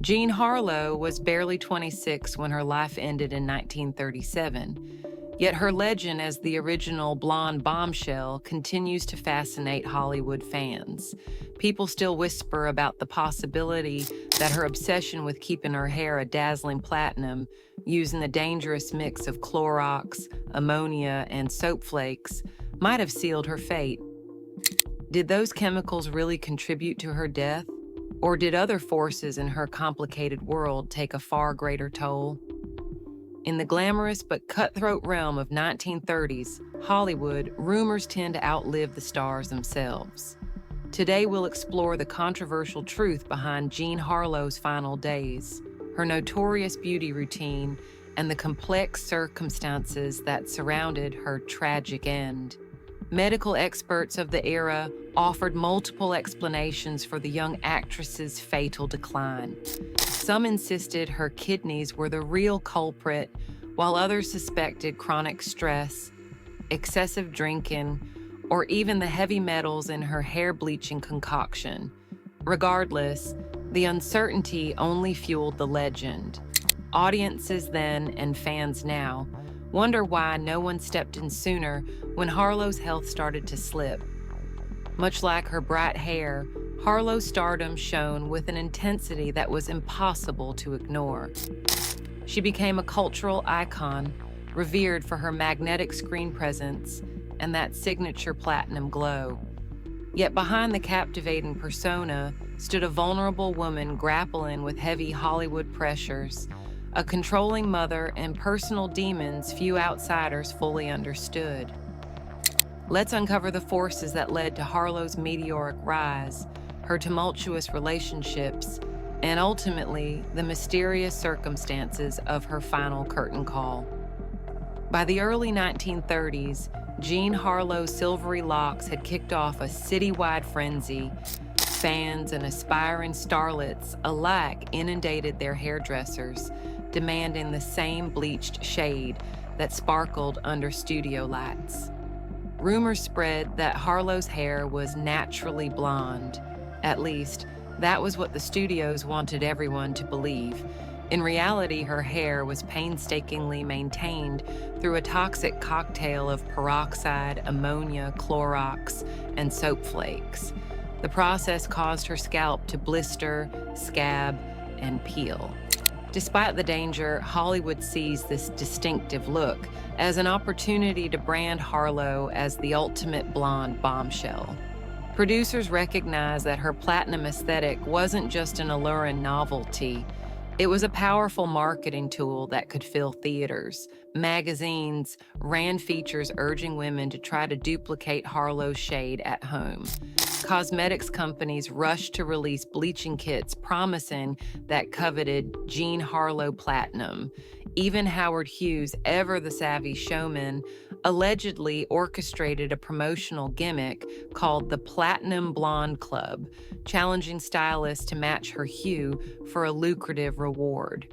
Jean Harlow was barely 26 when her life ended in 1937, yet her legend as the original blonde bombshell continues to fascinate Hollywood fans. People still whisper about the possibility that her obsession with keeping her hair a dazzling platinum, using the dangerous mix of Clorox, ammonia, and soap flakes, might have sealed her fate. Did those chemicals really contribute to her death? Or did other forces in her complicated world take a far greater toll? In the glamorous but cutthroat realm of 1930s Hollywood, rumors tend to outlive the stars themselves. Today we'll explore the controversial truth behind Jean Harlow's final days, her notorious beauty routine, and the complex circumstances that surrounded her tragic end. Medical experts of the era offered multiple explanations for the young actress's fatal decline. Some insisted her kidneys were the real culprit, while others suspected chronic stress, excessive drinking, or even the heavy metals in her hair-bleaching concoction. Regardless, the uncertainty only fueled the legend. Audiences then, and fans now, wonder why no one stepped in sooner when Harlow's health started to slip. Much like her bright hair, Harlow's stardom shone with an intensity that was impossible to ignore. She became a cultural icon, revered for her magnetic screen presence and that signature platinum glow. Yet behind the captivating persona stood a vulnerable woman grappling with heavy Hollywood pressures, a controlling mother, and personal demons few outsiders fully understood. Let's uncover the forces that led to Harlow's meteoric rise, her tumultuous relationships, and ultimately the mysterious circumstances of her final curtain call. By the early 1930s, Jean Harlow's silvery locks had kicked off a citywide frenzy. Fans and aspiring starlets alike inundated their hairdressers, demanding the same bleached shade that sparkled under studio lights. Rumors spread that Harlow's hair was naturally blonde. At least, that was what the studios wanted everyone to believe. In reality, her hair was painstakingly maintained through a toxic cocktail of peroxide, ammonia, Clorox, and soap flakes. The process caused her scalp to blister, scab, and peel. Despite the danger, Hollywood sees this distinctive look as an opportunity to brand Harlow as the ultimate blonde bombshell. Producers recognized that her platinum aesthetic wasn't just an alluring novelty. It was a powerful marketing tool that could fill theaters. Magazines ran features urging women to try to duplicate Harlow's shade at home. Cosmetics companies rushed to release bleaching kits promising that coveted Jean Harlow Platinum. Even Howard Hughes, ever the savvy showman, allegedly orchestrated a promotional gimmick called the Platinum Blonde Club, challenging stylists to match her hue for a lucrative reward.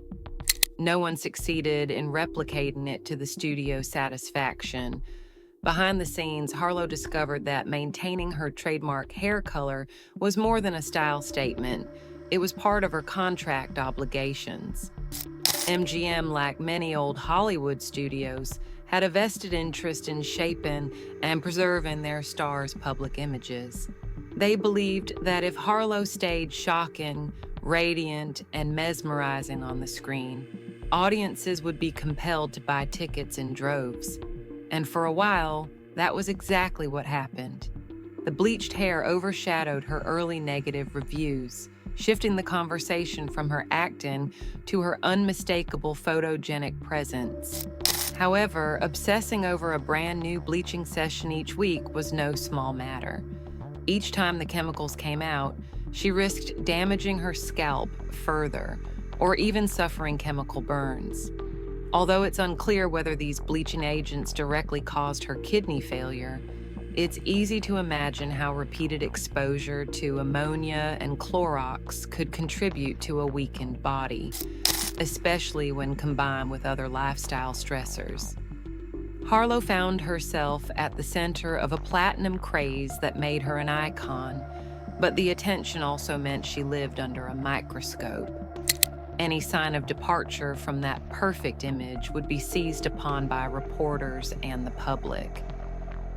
No one succeeded in replicating it to the studio's satisfaction. Behind the scenes, Harlow discovered that maintaining her trademark hair color was more than a style statement. It was part of her contract obligations. MGM, like many old Hollywood studios, had a vested interest in shaping and preserving their stars' public images. They believed that if Harlow stayed shocking, radiant, and mesmerizing on the screen, audiences would be compelled to buy tickets in droves. And for a while, that was exactly what happened. The bleached hair overshadowed her early negative reviews, shifting the conversation from her acting to her unmistakable photogenic presence. However, obsessing over a brand new bleaching session each week was no small matter. Each time the chemicals came out, she risked damaging her scalp further, or even suffering chemical burns. Although it's unclear whether these bleaching agents directly caused her kidney failure, it's easy to imagine how repeated exposure to ammonia and Clorox could contribute to a weakened body, especially when combined with other lifestyle stressors. Harlow found herself at the center of a platinum craze that made her an icon, but the attention also meant she lived under a microscope. Any sign of departure from that perfect image would be seized upon by reporters and the public.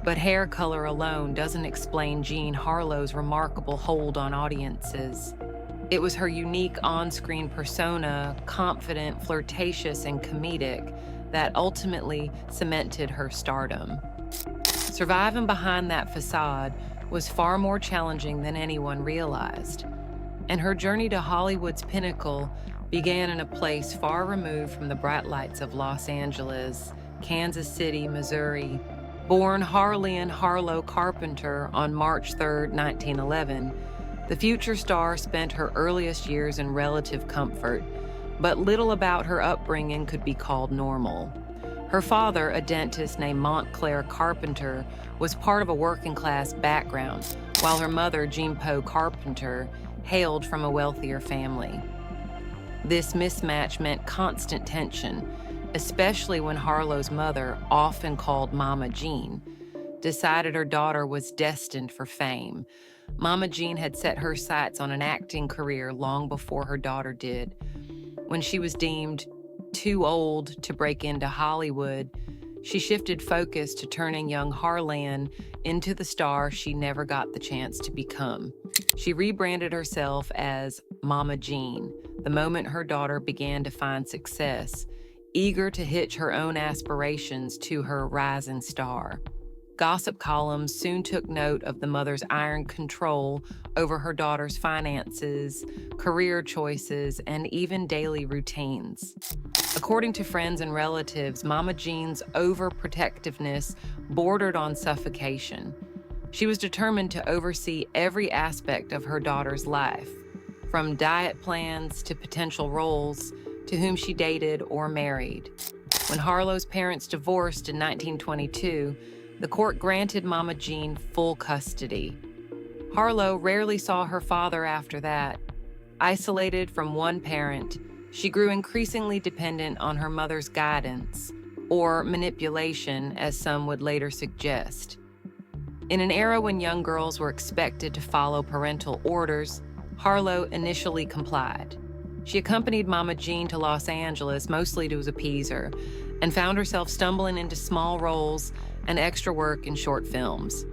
But hair color alone doesn't explain Jean Harlow's remarkable hold on audiences. It was her unique on-screen persona, confident, flirtatious, and comedic, that ultimately cemented her stardom. Surviving behind that facade was far more challenging than anyone realized, and her journey to Hollywood's pinnacle began in a place far removed from the bright lights of Los Angeles, Kansas City, Missouri. Born Harlean Harlow Carpenter on March 3, 1911, the future star spent her earliest years in relative comfort, but little about her upbringing could be called normal. Her father, a dentist named Montclair Carpenter, was part of a working-class background, while her mother, Jean Poe Carpenter, hailed from a wealthier family. This mismatch meant constant tension, especially when Harlow's mother, often called Mama Jean, decided her daughter was destined for fame. Mama Jean had set her sights on an acting career long before her daughter did. When she was deemed too old to break into Hollywood, she shifted focus to turning young Harlan into the star she never got the chance to become. She rebranded herself as Mama Jean the moment her daughter began to find success, eager to hitch her own aspirations to her rising star. Gossip columns soon took note of the mother's iron control over her daughter's finances, career choices, and even daily routines. According to friends and relatives, Mama Jean's overprotectiveness bordered on suffocation. She was determined to oversee every aspect of her daughter's life, from diet plans to potential roles, to whom she dated or married. When Harlow's parents divorced in 1922, the court granted Mama Jean full custody. Harlow rarely saw her father after that. Isolated from one parent, she grew increasingly dependent on her mother's guidance, or manipulation, as some would later suggest. In an era when young girls were expected to follow parental orders, Harlow initially complied. She accompanied Mama Jean to Los Angeles, mostly to appease her, and found herself stumbling into small roles and extra work in short films.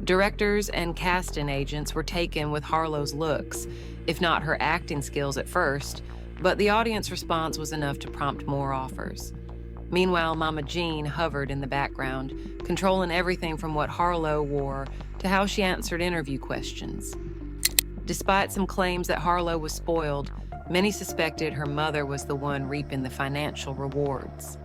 Directors and casting agents were taken with Harlow's looks, if not her acting skills at first, but the audience response was enough to prompt more offers. Meanwhile, Mama Jean hovered in the background, controlling everything from what Harlow wore to how she answered interview questions. Despite some claims that Harlow was spoiled, many suspected her mother was the one reaping the financial rewards.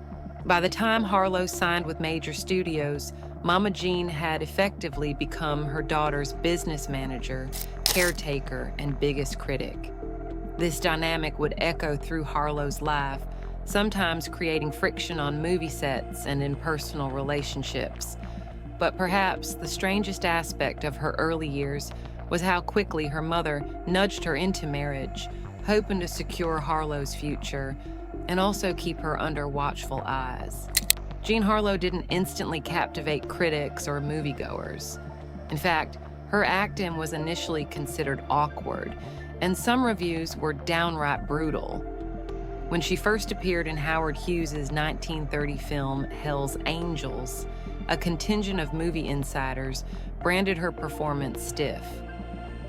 By the time Harlow signed with major studios, Mama Jean had effectively become her daughter's business manager, caretaker, and biggest critic. This dynamic would echo through Harlow's life, sometimes creating friction on movie sets and in personal relationships. But perhaps the strangest aspect of her early years was how quickly her mother nudged her into marriage, hoping to secure Harlow's future and also keep her under watchful eyes. Jean Harlow didn't instantly captivate critics or moviegoers. In fact, her acting was initially considered awkward, and some reviews were downright brutal. When she first appeared in Howard Hughes's 1930 film Hell's Angels, a contingent of movie insiders branded her performance stiff.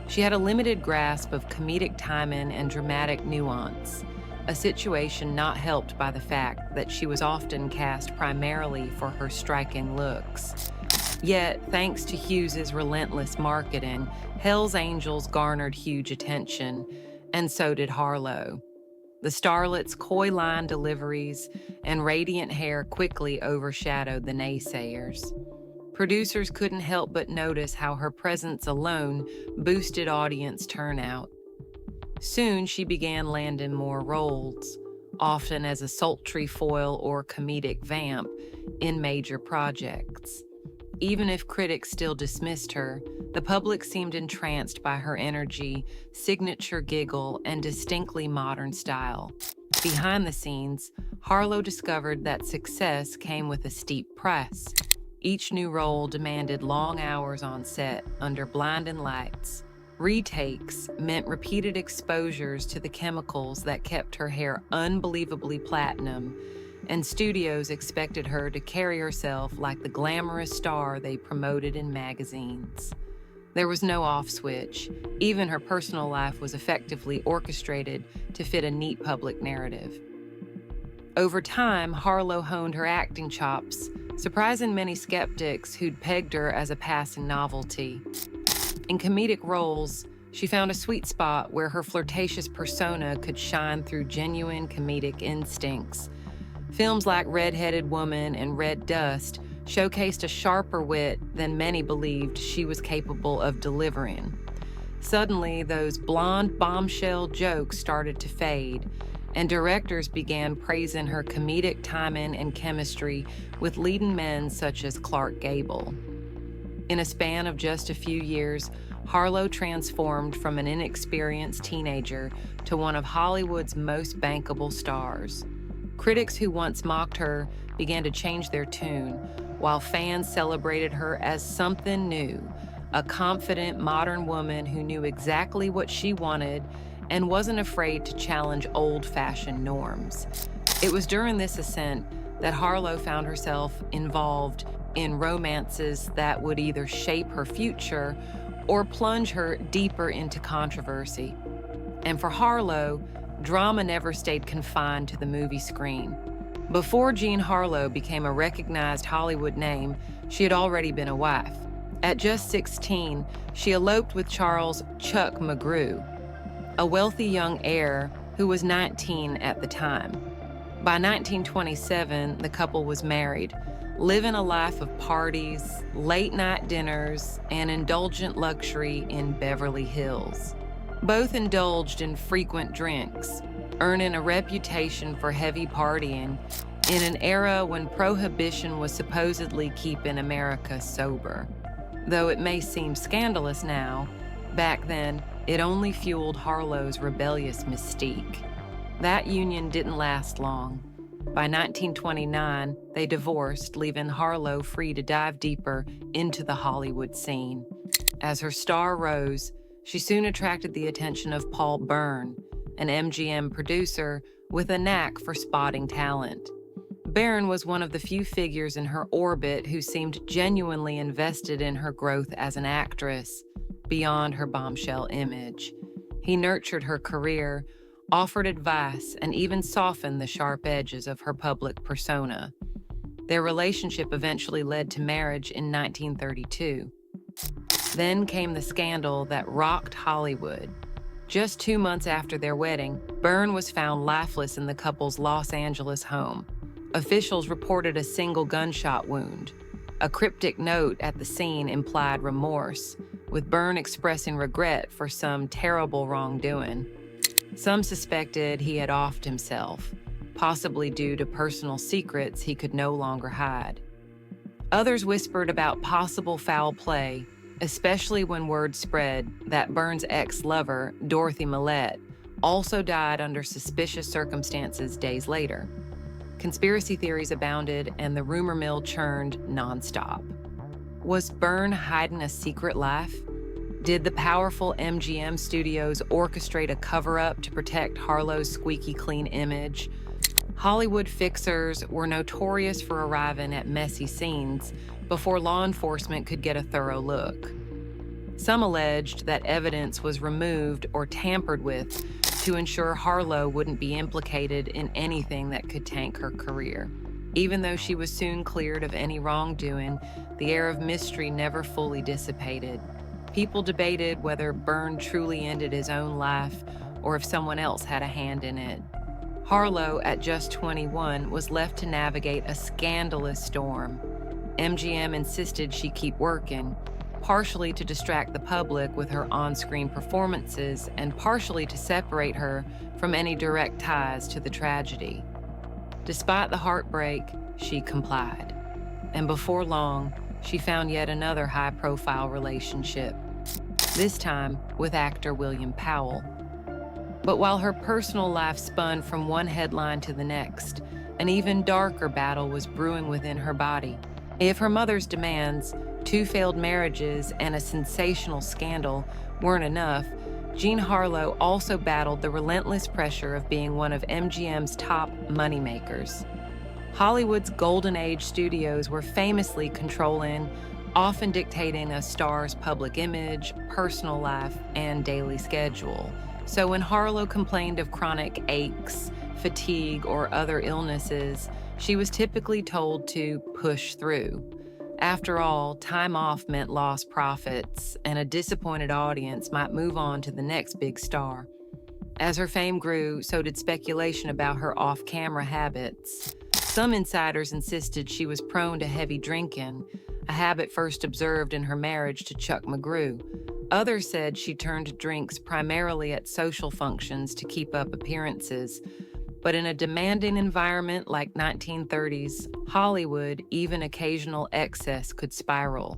She had a limited grasp of comedic timing and dramatic nuance, a situation not helped by the fact that she was often cast primarily for her striking looks. Yet, thanks to Hughes's relentless marketing, Hell's Angels garnered huge attention, and so did Harlow. The starlet's coy line deliveries and radiant hair quickly overshadowed the naysayers. Producers couldn't help but notice how her presence alone boosted audience turnout. Soon, she began landing more roles, often as a sultry foil or comedic vamp in major projects. Even if critics still dismissed her, the public seemed entranced by her energy, signature giggle, and distinctly modern style. Behind the scenes, Harlow discovered that success came with a steep price. Each new role demanded long hours on set under blinding lights, Retakes meant repeated exposures to the chemicals that kept her hair unbelievably platinum, and studios expected her to carry herself like the glamorous star they promoted in magazines. There was no off switch. Even her personal life was effectively orchestrated to fit a neat public narrative. Over time, Harlow honed her acting chops, surprising many skeptics who'd pegged her as a passing novelty. In comedic roles, she found a sweet spot where her flirtatious persona could shine through genuine comedic instincts. Films like Red-Headed Woman and Red Dust showcased a sharper wit than many believed she was capable of delivering. Suddenly, those blonde bombshell jokes started to fade, and directors began praising her comedic timing and chemistry with leading men such as Clark Gable. In a span of just a few years, Harlow transformed from an inexperienced teenager to one of Hollywood's most bankable stars. Critics who once mocked her began to change their tune, while fans celebrated her as something new, a confident, modern woman who knew exactly what she wanted and wasn't afraid to challenge old-fashioned norms. It was during this ascent that Harlow found herself involved in romances that would either shape her future or plunge her deeper into controversy. And for Harlow, drama never stayed confined to the movie screen. Before Jean Harlow became a recognized Hollywood name, she had already been a wife. At just 16, she eloped with Charles "Chuck" McGrew, a wealthy young heir who was 19 at the time. By 1927, the couple was married, living a life of parties, late-night dinners, and indulgent luxury in Beverly Hills. Both indulged in frequent drinks, earning a reputation for heavy partying in an era when prohibition was supposedly keeping America sober. Though it may seem scandalous now, back then, it only fueled Harlow's rebellious mystique. That union didn't last long. By 1929, they divorced, leaving Harlow free to dive deeper into the Hollywood scene. As her star rose, she soon attracted the attention of Paul Byrne, an MGM producer with a knack for spotting talent. Byrne was one of the few figures in her orbit who seemed genuinely invested in her growth as an actress, beyond her bombshell image. He nurtured her career, offered advice, and even softened the sharp edges of her public persona. Their relationship eventually led to marriage in 1932. Then came the scandal that rocked Hollywood. Just 2 months after their wedding, Byrne was found lifeless in the couple's Los Angeles home. Officials reported a single gunshot wound. A cryptic note at the scene implied remorse, with Byrne expressing regret for some terrible wrongdoing. Some suspected he had offed himself, possibly due to personal secrets he could no longer hide. Others whispered about possible foul play, especially when word spread that Byrne's ex-lover, Dorothy Millette, also died under suspicious circumstances days later. Conspiracy theories abounded, and the rumor mill churned nonstop. Was Byrne hiding a secret life? Did the powerful MGM studios orchestrate a cover-up to protect Harlow's squeaky clean image? Hollywood fixers were notorious for arriving at messy scenes before law enforcement could get a thorough look. Some alleged that evidence was removed or tampered with to ensure Harlow wouldn't be implicated in anything that could tank her career. Even though she was soon cleared of any wrongdoing, the air of mystery never fully dissipated. People debated whether Byrne truly ended his own life or if someone else had a hand in it. Harlow, at just 21, was left to navigate a scandalous storm. MGM insisted she keep working, partially to distract the public with her on-screen performances and partially to separate her from any direct ties to the tragedy. Despite the heartbreak, she complied. And before long, she found yet another high-profile relationship, this time with actor William Powell. But while her personal life spun from one headline to the next, an even darker battle was brewing within her body. If her mother's demands 2 failed marriages, and a sensational scandal weren't enough, Jean Harlow also battled the relentless pressure of being one of MGM's top moneymakers. Hollywood's golden age studios were famously controlling, often dictating a star's public image, personal life, and daily schedule. So when Harlow complained of chronic aches, fatigue, or other illnesses, she was typically told to push through. After all, time off meant lost profits, and a disappointed audience might move on to the next big star. As her fame grew, so did speculation about her off-camera habits. Some insiders insisted she was prone to heavy drinking, a habit first observed in her marriage to Chuck McGrew. Others said she turned to drinks primarily at social functions to keep up appearances. But in a demanding environment like 1930s Hollywood, even occasional excess could spiral.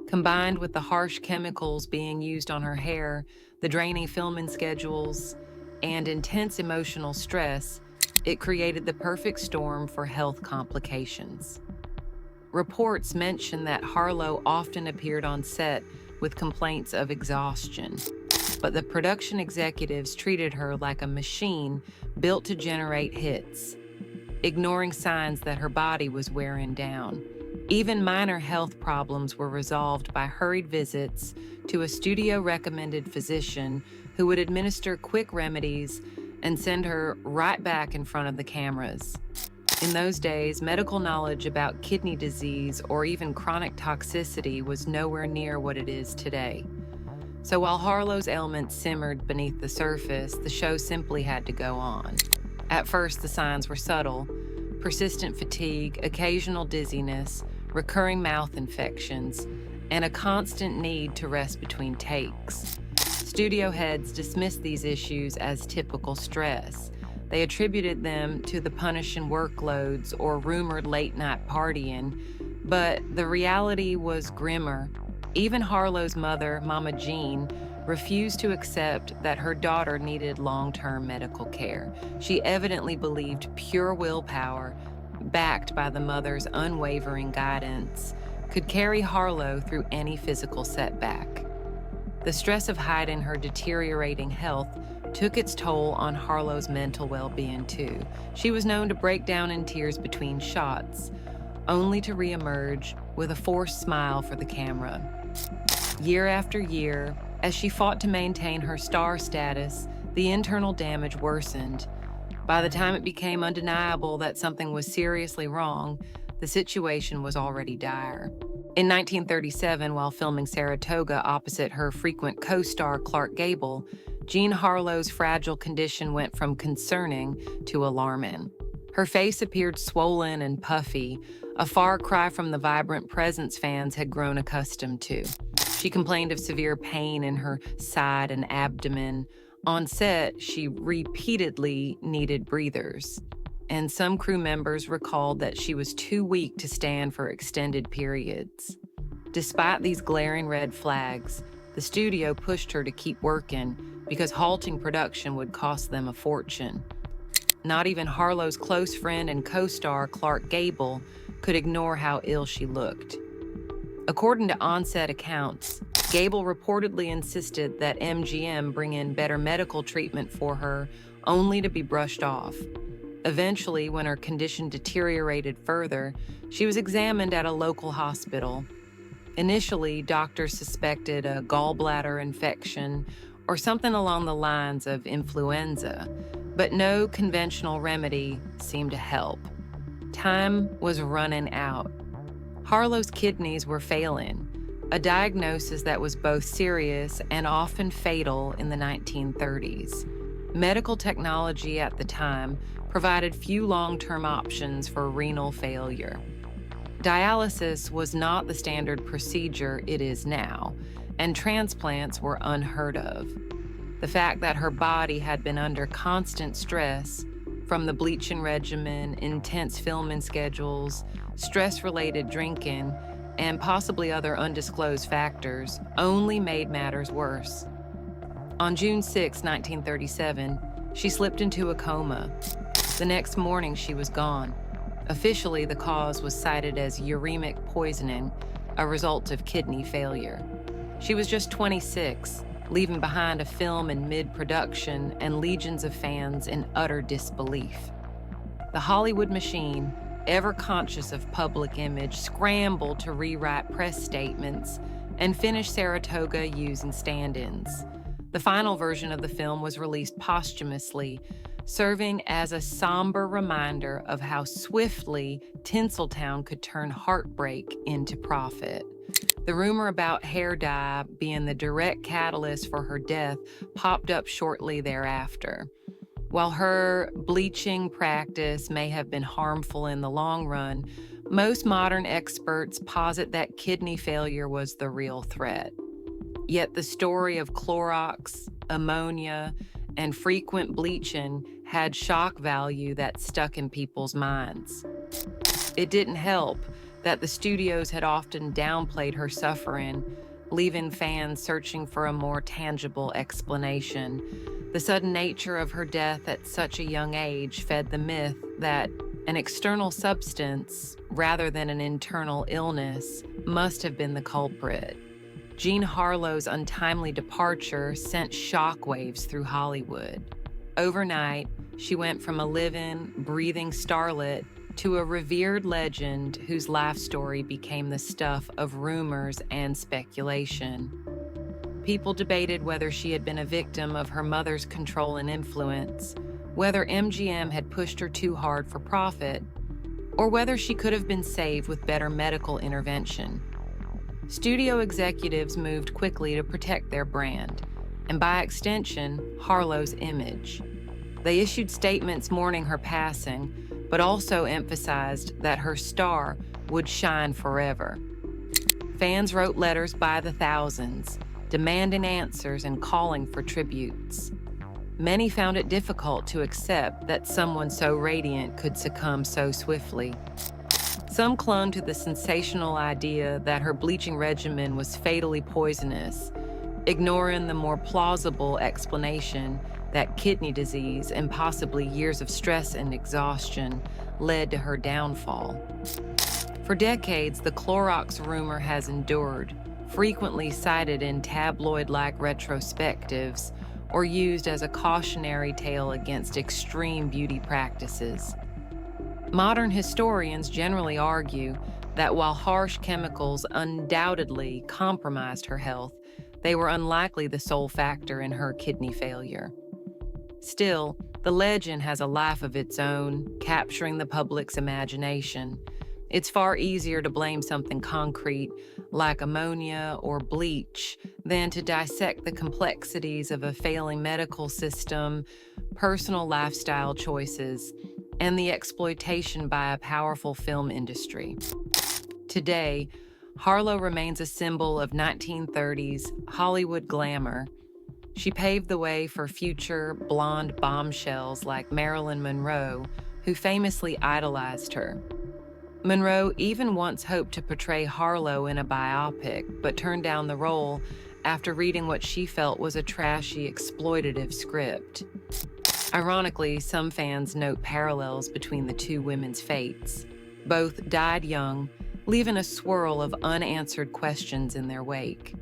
Combined with the harsh chemicals being used on her hair, the draining filming schedules, and intense emotional stress, it created the perfect storm for health complications. Reports mention that Harlow often appeared on set with complaints of exhaustion, but the production executives treated her like a machine built to generate hits, ignoring signs that her body was wearing down. Even minor health problems were resolved by hurried visits to a studio-recommended physician who would administer quick remedies and send her right back in front of the cameras. In those days, medical knowledge about kidney disease or even chronic toxicity was nowhere near what it is today. So while Harlow's ailments simmered beneath the surface, the show simply had to go on. At first, the signs were subtle: persistent fatigue, occasional dizziness, recurring mouth infections, and a constant need to rest between takes. Studio heads dismissed these issues as typical stress. They attributed them to the punishing workloads or rumored late-night partying, but the reality was grimmer. Even Harlow's mother, Mama Jean, refused to accept that her daughter needed long-term medical care. She evidently believed pure willpower, backed by the mother's unwavering guidance, could carry Harlow through any physical setback. The stress of hiding her deteriorating health took its toll on Harlow's mental well-being too. She was known to break down in tears between shots, only to reemerge with a forced smile for the camera. Year after year, as she fought to maintain her star status, the internal damage worsened. By the time it became undeniable that something was seriously wrong, the situation was already dire. In 1937, while filming Saratoga opposite her frequent co-star Clark Gable, Jean Harlow's fragile condition went from concerning to alarming. Her face appeared swollen and puffy, a far cry from the vibrant presence fans had grown accustomed to. She complained of severe pain in her side and abdomen. On set, she repeatedly needed breathers, and some crew members recalled that she was too weak to stand for extended periods. Despite these glaring red flags, the studio pushed her to keep working because halting production would cost them a fortune. Not even Harlow's close friend and co-star Clark Gable could ignore how ill she looked. According to on-set accounts, Gable reportedly insisted that MGM bring in better medical treatment for her, only to be brushed off. Eventually, when her condition deteriorated further, she was examined at a local hospital. Initially, doctors suspected a gallbladder infection or something along the lines of influenza, but no conventional remedy seemed to help. Time was running out. Harlow's kidneys were failing, a diagnosis that was both serious and often fatal in the 1930s. Medical technology at the time provided few long-term options for renal failure. Dialysis was not the standard procedure it is now, and transplants were unheard of. The fact that her body had been under constant stress from the bleaching regimen, intense filming schedules, stress-related drinking, and possibly other undisclosed factors only made matters worse. On June 6, 1937, she slipped into a coma. The next morning, she was gone. Officially, the cause was cited as uremic poisoning, a result of kidney failure. She was just 26, leaving behind a film in mid-production and legions of fans in utter disbelief. The Hollywood machine, ever conscious of public image, scrambled to rewrite press statements and finish Saratoga using stand-ins. The final version of the film was released posthumously, serving as a somber reminder of how swiftly Tinseltown could turn heartbreak into profit. The rumor about hair dye being the direct catalyst for her death popped up shortly thereafter. While her bleaching practice may have been harmful in the long run, most modern experts posit that kidney failure was the real threat. Yet the story of Clorox, ammonia, and frequent bleaching had shock value that stuck in people's minds. It didn't help that the studios had often downplayed her suffering, leaving fans searching for a more tangible explanation. The sudden nature of her death at such a young age fed the myth that an external substance, rather than an internal illness, must have been the culprit. Jean Harlow's untimely departure sent shockwaves through Hollywood. Overnight, she went from a living, breathing starlet to a revered legend whose life story became the stuff of rumors and speculation. People debated whether she had been a victim of her mother's control and influence, whether MGM had pushed her too hard for profit, or whether she could have been saved with better medical intervention. Studio executives moved quickly to protect their brand, and by extension, Harlow's image. They issued statements mourning her passing, but also emphasized that her star would shine forever. Fans wrote letters by the thousands, demanding answers and calling for tributes. Many found it difficult to accept that someone so radiant could succumb so swiftly. Some clung to the sensational idea that her bleaching regimen was fatally poisonous, ignoring the more plausible explanation that kidney disease and possibly years of stress and exhaustion led to her downfall. For decades, the Clorox rumor has endured, frequently cited in tabloid-like retrospectives or used as a cautionary tale against extreme beauty practices. Modern historians generally argue that while harsh chemicals undoubtedly compromised her health, they were unlikely the sole factor in her kidney failure. Still, the legend has a life of its own, capturing the public's imagination. It's far easier to blame something concrete, like ammonia or bleach, than to dissect the complexities of a failing medical system, personal lifestyle choices, and the exploitation by a powerful film industry. Today, Harlow remains a symbol of 1930s Hollywood glamour. She paved the way for future blonde bombshells like Marilyn Monroe, who famously idolized her. Monroe even once hoped to portray Harlow in a biopic, but turned down the role after reading what she felt was a trashy, exploitative script. Ironically, some fans note parallels between the two women's fates. Both died young, leaving a swirl of unanswered questions in their wake.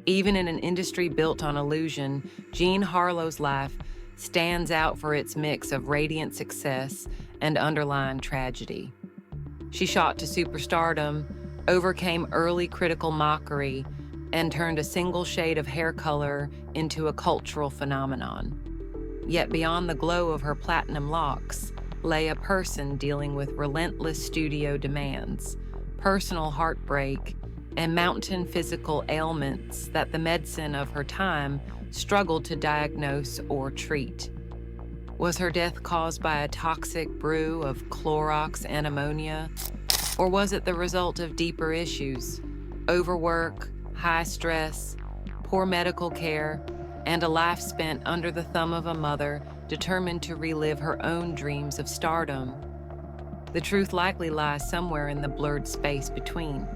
Even in an industry built on illusion, Jean Harlow's life stands out for its mix of radiant success and underlying tragedy. She shot to superstardom, overcame early critical mockery, and turned a single shade of hair color into a cultural phenomenon. Yet beyond the glow of her platinum locks lay a person dealing with relentless studio demands, personal heartbreak, and mountain physical ailments that the medicine of her time struggled to diagnose or treat. Was her death caused by a toxic brew of Clorox and ammonia? Or was it the result of deeper issues, overwork, high stress, poor medical care, and a life spent under the thumb of a mother determined to relive her own dreams of stardom? The truth likely lies somewhere in the blurred space between.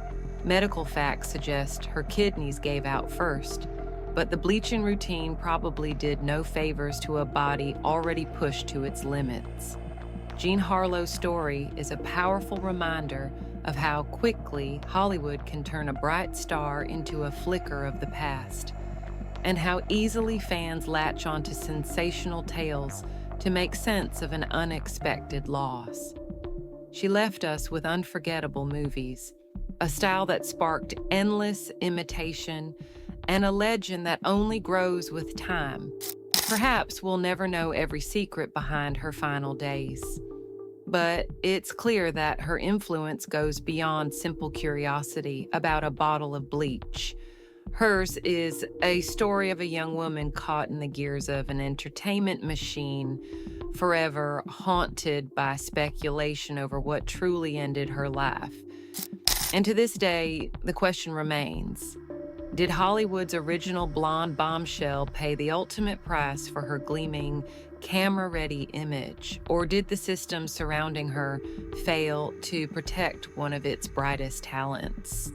Medical facts suggest her kidneys gave out first, but the bleaching routine probably did no favors to a body already pushed to its limits. Jean Harlow's story is a powerful reminder of how quickly Hollywood can turn a bright star into a flicker of the past, and how easily fans latch onto sensational tales to make sense of an unexpected loss. She left us with unforgettable movies, a style that sparked endless imitation, and a legend that only grows with time. Perhaps we'll never know every secret behind her final days, but it's clear that her influence goes beyond simple curiosity about a bottle of bleach. Hers is a story of a young woman caught in the gears of an entertainment machine, forever haunted by speculation over what truly ended her life. And to this day, the question remains: did Hollywood's original blonde bombshell pay the ultimate price for her gleaming, camera-ready image, or did the system surrounding her fail to protect one of its brightest talents?